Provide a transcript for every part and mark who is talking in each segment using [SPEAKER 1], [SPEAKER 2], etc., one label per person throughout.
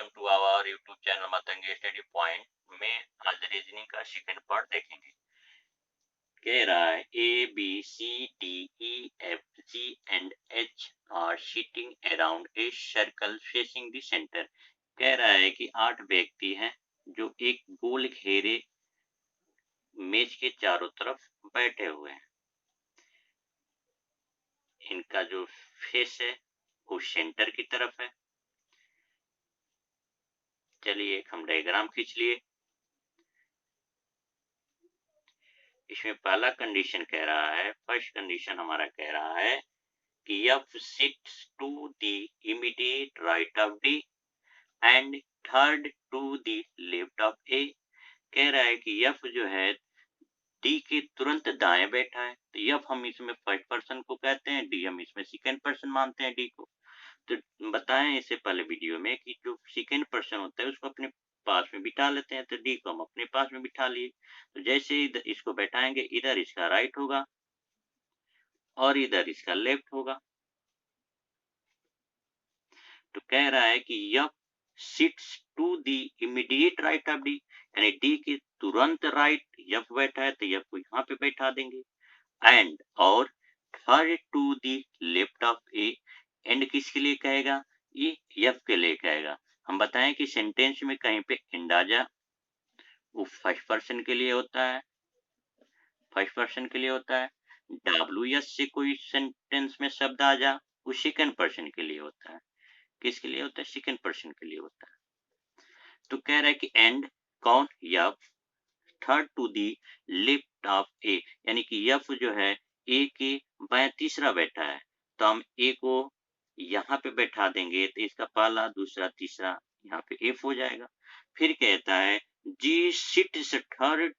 [SPEAKER 1] Welcome to our YouTube channel Matange study point में आज reasoning का सेकंड पार्ट देखेंगे। कह रहा है A B C D E F G and H are sitting around a circle facing the centre. कह रहा है कि 8 व्यक्ति हैं जो एक गोल घेरे मेज के चारों तरफ बैठे हुए हैं। इनका जो फेस है वो सेंटर की तरफ है। चलिए एक हम डायग्राम खींच लिए। इसमें पहला कंडीशन कह रहा है, फर्स्ट कंडीशन हमारा कह रहा है कि F sits to the immediate right of D and third to the left of A। कह रहा है कि F जो है D के तुरंत दाएं बैठा है, तो F हम इसमें फर्स्ट पर्सन को कहते हैं, D हम इसमें सेकंड पर्सन मानते हैं D को। तो बताएं इससे पहले वीडियो में कि जो सेकंड पर्सन होता है उसको अपने पास में बिठा लेते हैं, तो डी को हम अपने पास में बिठा लिए। तो जैसे इधर इसको बैठाएंगे, इधर इसका राइट होगा और इधर इसका लेफ्ट होगा। तो कह रहा है कि यह sits to the immediate right of D, यानी डी के तुरंत राइट यफ बैठा है, तो यफ को यहाँ पे बैठा देंगे। एंड और third to the left of A, and किसके लिए कहेगा, ये यफ के लिए कहेगा। हम बताएं कि सेंटेंस में कहीं पे एंड आ जा, वो फर्स्ट पर्सन के लिए होता है, फर्स्ट पर्सन के लिए होता है। डब्ल्यू से कोई सेंटेंस में शब्द आ जा, वो सेकंड पर्सन के लिए होता है। किसके लिए होता है, सेकंड पर्सन के लिए होता है। तो कह रहा है कि एंड कौन, F third to the left of A, यानी कि यफ जो है ए के बाएं तीसरा बैठा है, तो हम ए को यहाँ पे बैठा देंगे, तो इसका पहला दूसरा तीसरा यहाँ पे एफ हो जाएगा। फिर कहता है G sits third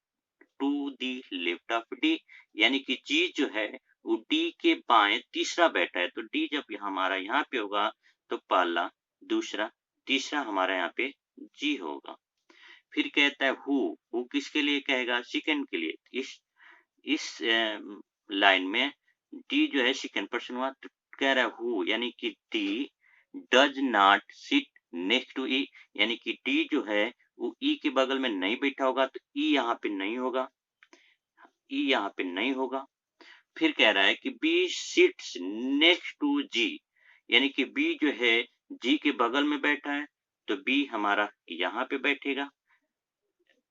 [SPEAKER 1] to the left of D, यानी कि जी जो है वो डी के बाएं तीसरा बैठा है, तो डी जब हमारा यहाँ पे होगा तो पहला दूसरा तीसरा हमारा यहाँ पे जी होगा। फिर कहता है हु किसके लिए कहेगा, सेकंड के लिए। इस लाइन में डी जो है सेकंड पर्सन हुआ, तो कह रहा है हु, यानी कि D does not sit next to E, यानी कि डी जो है वो ई के बगल में नहीं बैठा होगा, तो ई यहाँ पे नहीं होगा, ई यहाँ पे नहीं होगा। फिर कह रहा है कि बी सिट्स नेक्स्ट टू जी, यानी कि बी जो है जी के बगल में बैठा है, तो बी हमारा यहाँ पे बैठेगा,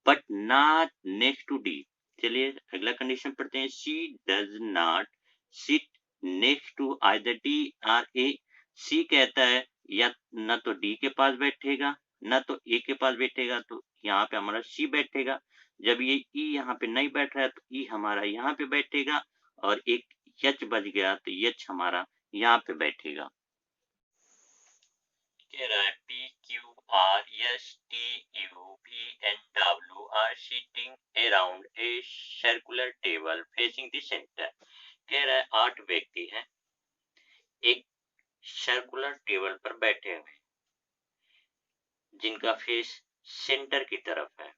[SPEAKER 1] but not next to D. चलिए अगला कंडीशन पढ़ते हैं, C does not sit next to either D or A. C कहता है या न तो डी के पास बैठेगा न तो ए के पास बैठेगा, तो यहाँ पे हमारा सी बैठेगा। जब ये ई यहाँ पे नहीं बैठ रहा है, तो ई हमारा यहाँ पे बैठेगा, और एक एच बच गया, तो एच हमारा यहाँ पे बैठेगा। कह रहा है P Q R S T U V and W are sitting around a circular table facing the centre. कह रहा है 8 व्यक्ति हैं एक सर्कुलर टेबल पर बैठे हुए, जिनका फेस सेंटर की तरफ है।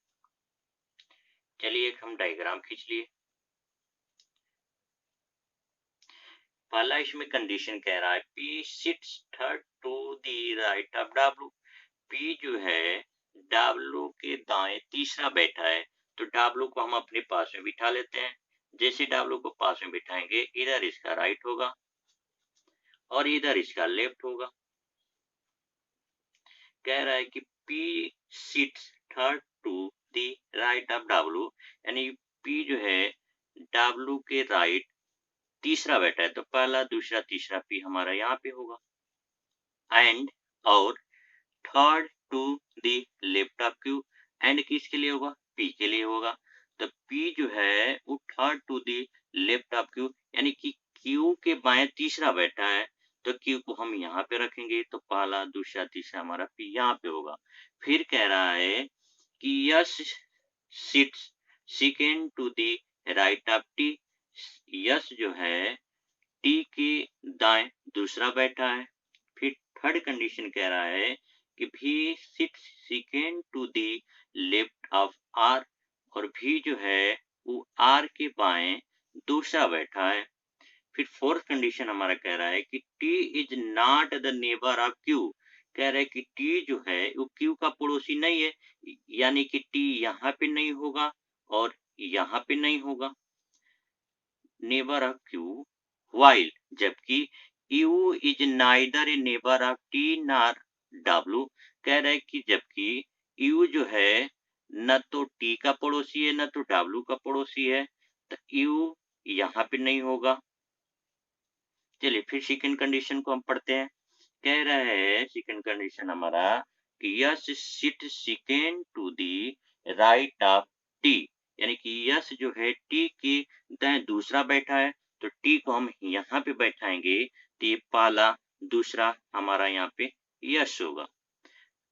[SPEAKER 1] चलिए एक हम डायग्राम खींच लिए। पहला इसमें कंडीशन कह रहा है P sits third to the right of W. P जो है डब्ल्यू के दाएं तीसरा बैठा है, तो डब्ल्यू को हम अपने पास में बिठा लेते हैं। जैसे डब्ल्यू को पास में बिठाएंगे, इधर इसका राइट होगा और इधर इसका लेफ्ट होगा। कह रहा है कि P sits third to the right of W, यानी पी जो है डब्ल्यू के राइट तीसरा बैठा है, तो पहला दूसरा तीसरा पी हमारा यहाँ पे होगा। एंड और third to the left of Q, and किसके लिए होगा, पी के लिए होगा। तो पी जो है वो third to the left of Q, यानी कि क्यू के बाएं तीसरा बैठा है, तो क्यू को हम यहाँ पे रखेंगे, तो पहला दूसरा तीसरा हमारा पी यहाँ पे होगा। फिर कह रहा है कि S sits second to the right of T. S जो है टी के दाएं दूसरा बैठा है। फिर थर्ड कंडीशन कह रहा है कि V sits second to the left of R, और भी जो है वो आर के बाएं दूसरा बैठा है। फिर फोर्थ कंडीशन हमारा कह रहा है कि T is not the neighbour of Q, कह रहा है कि टी जो है वो क्यू का पड़ोसी नहीं है, यानी कि टी यहाँ पे नहीं होगा और यहाँ पे नहीं होगा, नेबर ऑफ क्यू, while जबकि you is neither A neighbour of T nor W. कह रहा है कि जबकि यू जो है न तो टी का पड़ोसी है न तो डब्लू का पड़ोसी है, तो यू यहाँ पे नहीं होगा। चलिए फिर सेकंड कंडीशन को हम पढ़ते हैं। कह रहा है सेकंड कंडीशन हमारा कि S sit second to the right of T, यानी कि यस जो है टी के दाएं दूसरा बैठा है, तो टी को हम यहाँ पे बैठाएंगे तो ये पहला दूसरा हमारा यहाँ पे यस होगा।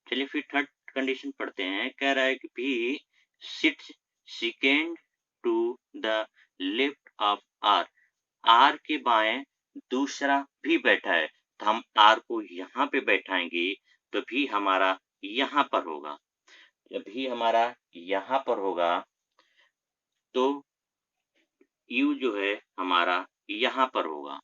[SPEAKER 1] चलिए फिर थर्ड कंडीशन पढ़ते हैं। कह रहा है कि V sit second to the left of R, R के बाएं दूसरा भी बैठा है, तो हम आर को यहाँ पे बैठाएंगे तो भी हमारा यहाँ पर होगा। जब भी हमारा यहाँ पर होगा तो यू जो है हमारा यहाँ पर होगा।